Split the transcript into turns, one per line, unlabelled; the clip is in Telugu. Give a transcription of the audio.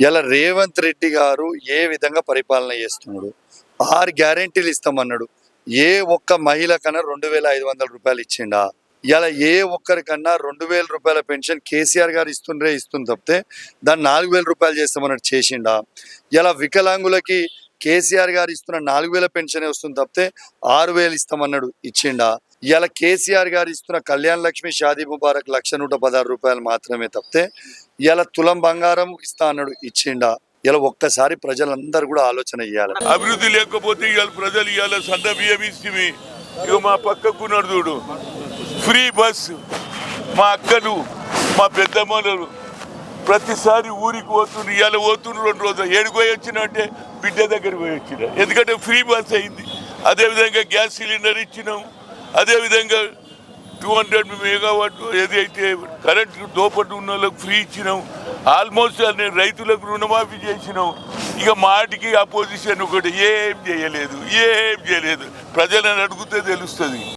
ఇలా రేవంత్ రెడ్డి గారు ఏ విధంగా పరిపాలన చేస్తున్నాడు? 6 గ్యారెంటీలు ఇస్తామన్నాడు. ఏ ఒక్క మహిళ కన్నా 2,500 రూపాయలు ఇచ్చిండా? ఇలా ఏ ఒక్కరికన్నా 2,000 రూపాయల పెన్షన్ కేసీఆర్ గారు ఇస్తుంది తప్పితే దాన్ని 4,000 రూపాయలు చేస్తామన్నట్టు చేసిండా? ఇలా వికలాంగులకి కేసీఆర్ గారు ఇస్తున్న 4,000 పెన్షనే వస్తుంది తప్పితే 6,000 ఇస్తామన్నాడు ఇచ్చిండా? ఇలా కేసీఆర్ గారు ఇస్తున్న కళ్యాణ్ లక్ష్మి షాదీ ముబారక్ 1,116 రూపాయలు మాత్రమే తప్పితే ఇలా తులం బంగారం ఇస్తా అన్నాడు ఇచ్చిండా? ఇలా ఒక్కసారి ప్రజలందరూ కూడా ఆలోచన చేయాలి.
అభివృద్ధి లేకపోతే ఇవాళ ప్రజలు ఇవాళ సన్న బియ్యం ఇస్తే ఇక మా పక్కకున్నాడు చూడు ఫ్రీ బస్సు. మా అక్కలు మా పెద్దమ్మలు ప్రతిసారి ఊరికి పోతుండ్రు. ఇవాళ పోతుండ్రు 2 రోజులు ఏడుకు పోయి వచ్చిన అంటే బిడ్డ దగ్గర పోయి వచ్చిన, ఎందుకంటే ఫ్రీ బస్ అయింది. అదేవిధంగా గ్యాస్ సిలిండర్ ఇచ్చినాం. అదేవిధంగా 200 మెగావాట్ ఏదైతే కరెంటు దోపట్టు ఉన్న వాళ్ళకి ఫ్రీ ఇచ్చినాం. ఆల్మోస్ట్ అన్ని రైతులకు రుణమాఫీ చేసినాం. ఇక మాటికి అపోజిషన్ ఒకటి ఏం చేయలేదు. ప్రజలను అడిగితే తెలుస్తుంది.